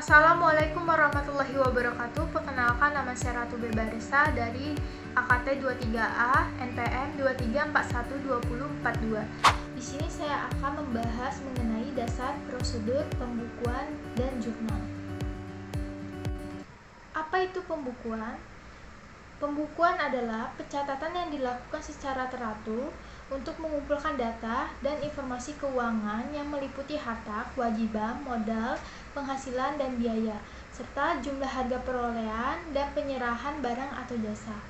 Assalamualaikum warahmatullahi wabarakatuh. Perkenalkan, nama saya Ratu Bebaresa dari AKT 23A NPM 23412042. Di sini saya akan membahas mengenai dasar prosedur pembukuan dan jurnal. Apa itu pembukuan? Pembukuan adalah pencatatan yang dilakukan secara teratur untuk mengumpulkan data dan informasi keuangan yang meliputi harta, kewajiban, modal, penghasilan, dan biaya, serta jumlah harga perolehan dan penyerahan barang atau jasa,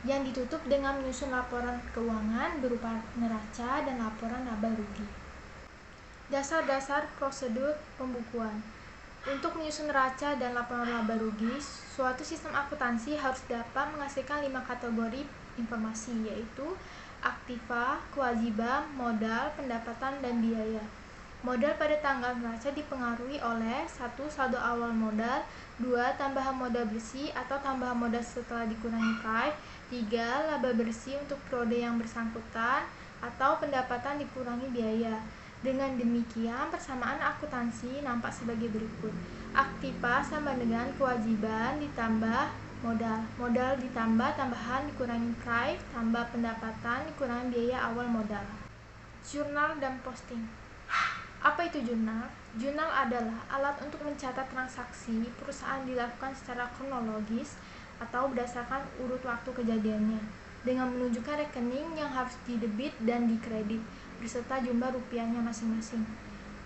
yang ditutup dengan menyusun laporan keuangan berupa neraca dan laporan laba rugi. Dasar-dasar prosedur pembukuan. Untuk menyusun neraca dan laporan laba rugi, suatu sistem akuntansi harus dapat menghasilkan 5 kategori informasi, yaitu aktiva, kewajiban, modal, pendapatan, dan biaya. Modal pada tanggal neraca dipengaruhi oleh 1. Saldo awal modal, 2. Tambahan modal bersih atau tambahan modal setelah dikurangi price, 3. Laba bersih untuk periode yang bersangkutan atau pendapatan dikurangi biaya. Dengan demikian, persamaan akuntansi nampak sebagai berikut. Aktiva sama dengan kewajiban ditambah modal. Modal ditambah tambahan dikurangi price tambah pendapatan dikurangi biaya awal modal. Jurnal dan posting. Apa itu jurnal? Jurnal adalah alat untuk mencatat transaksi perusahaan dilakukan secara kronologis atau berdasarkan urut waktu kejadiannya, dengan menunjukkan rekening yang harus didebit dan dikredit beserta jumlah rupiahnya masing-masing.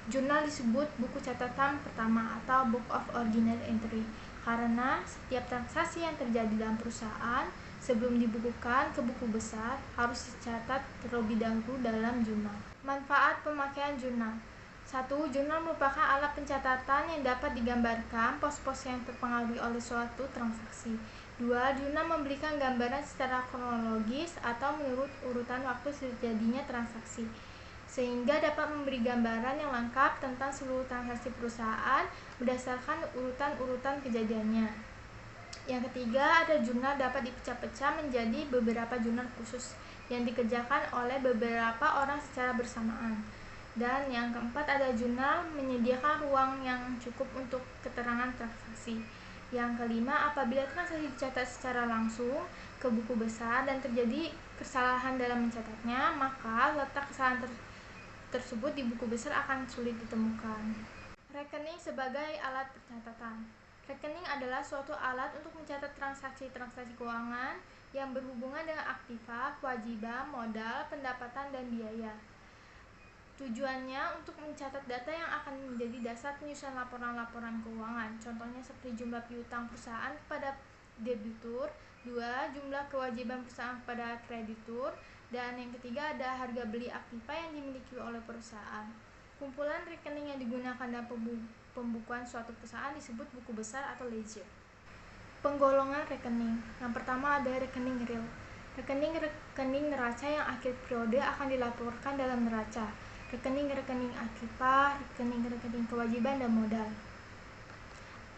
Jurnal disebut buku catatan pertama atau Book of Original Entry karena setiap transaksi yang terjadi dalam perusahaan sebelum dibukukan ke buku besar harus dicatat terlebih dahulu dalam jurnal. Manfaat pemakaian jurnal. 1. Jurnal merupakan alat pencatatan yang dapat digambarkan pos-pos yang terpengaruhi oleh suatu transaksi. 2. Jurnal memberikan gambaran secara kronologis atau menurut urutan waktu terjadinya transaksi, sehingga dapat memberi gambaran yang lengkap tentang seluruh transaksi perusahaan berdasarkan urutan-urutan kejadiannya. Yang ketiga, ada jurnal dapat dipecah-pecah menjadi beberapa jurnal khusus yang dikerjakan oleh beberapa orang secara bersamaan. Dan yang keempat, ada jurnal menyediakan ruang yang cukup untuk keterangan transaksi. Yang kelima, apabila transaksi dicatat secara langsung ke buku besar dan terjadi kesalahan dalam mencatatnya, maka letak kesalahan tersebut di buku besar akan sulit ditemukan. Rekening sebagai alat pencatatan. Rekening adalah suatu alat untuk mencatat transaksi-transaksi keuangan yang berhubungan dengan aktiva, kewajiban, modal, pendapatan, dan biaya. Tujuannya untuk mencatat data yang akan menjadi dasar penyusunan laporan-laporan keuangan. Contohnya seperti jumlah piutang perusahaan kepada debitur, 2. Jumlah kewajiban perusahaan kepada kreditur, dan yang ketiga ada harga beli aktiva yang dimiliki oleh perusahaan. Kumpulan rekening yang digunakan dalam pembukuan suatu perusahaan disebut buku besar atau ledger. Penggolongan rekening. Yang pertama ada rekening real. Rekening neraca yang akhir periode akan dilaporkan dalam neraca. Rekening-rekening aktiva, rekening-rekening kewajiban dan modal.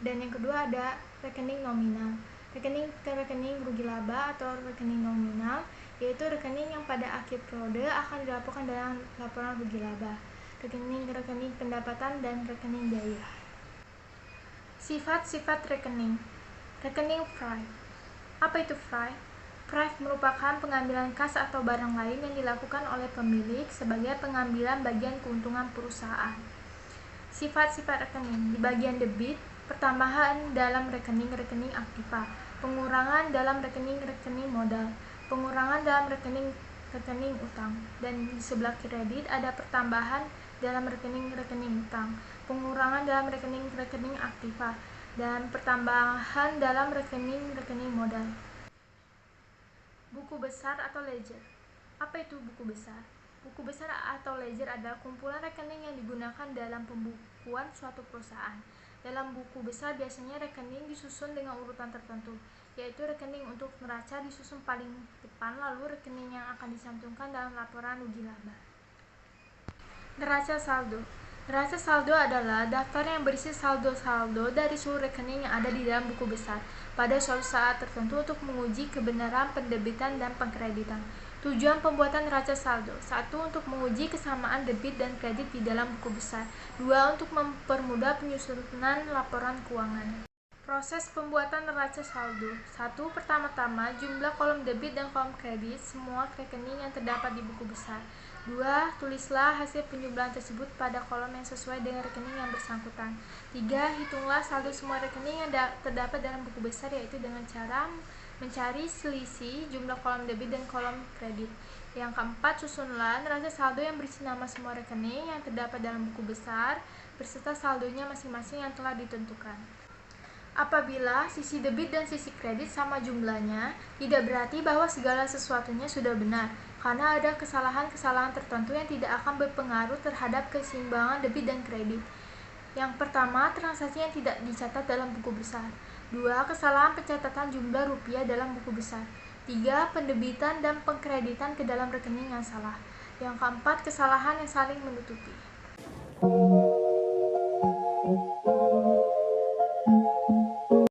Dan yang kedua ada rekening nominal. Rekening rugi laba atau rekening nominal, yaitu rekening yang pada akhir periode akan dilaporkan dalam laporan rugi laba. Rekening pendapatan dan rekening biaya. Sifat-sifat rekening. Rekening fry. Apa itu fry? Fry merupakan pengambilan kas atau barang lain yang dilakukan oleh pemilik sebagai pengambilan bagian keuntungan perusahaan. Sifat-sifat rekening. Di bagian debit, pertambahan dalam rekening-rekening aktiva, pengurangan dalam rekening-rekening modal, pengurangan dalam rekening utang, dan di sebelah kredit ada pertambahan dalam rekening-rekening utang, pengurangan dalam rekening-rekening aktiva, dan pertambahan dalam rekening-rekening modal. Buku besar atau ledger. Apa itu buku besar? Buku besar atau ledger adalah kumpulan rekening yang digunakan dalam pembukuan suatu perusahaan. Dalam buku besar biasanya rekening disusun dengan urutan tertentu, yaitu rekening untuk neraca disusun paling depan, lalu rekening yang akan dicantumkan dalam laporan rugi laba. Neraca saldo. Neraca saldo adalah daftar yang berisi saldo-saldo dari seluruh rekening yang ada di dalam buku besar pada suatu saat tertentu untuk menguji kebenaran pendebitan dan pengkreditan. Tujuan pembuatan neraca saldo: 1. Untuk menguji kesamaan debit dan kredit di dalam buku besar. 2. Untuk mempermudah penyusunan laporan keuangan. Proses pembuatan neraca saldo: 1. Pertama-tama, jumlah kolom debit dan kolom kredit semua rekening yang terdapat di buku besar. 2. Tulislah hasil penjumlahan tersebut pada kolom yang sesuai dengan rekening yang bersangkutan. 3. Hitunglah saldo semua rekening yang terdapat dalam buku besar, yaitu dengan cara mencari selisih jumlah kolom debit dan kolom kredit. Yang keempat, susunlah neraca saldo yang berisi nama semua rekening yang terdapat dalam buku besar beserta saldonya masing-masing yang telah ditentukan. Apabila sisi debit dan sisi kredit sama jumlahnya, tidak berarti bahwa segala sesuatunya sudah benar, karena ada kesalahan-kesalahan tertentu yang tidak akan berpengaruh terhadap keseimbangan debit dan kredit. Yang pertama, transaksi yang tidak dicatat dalam buku besar. 2. Kesalahan pencatatan jumlah rupiah dalam buku besar. 3. Pendebitan dan pengkreditan ke dalam rekening yang salah. Yang keempat, kesalahan yang saling menutupi.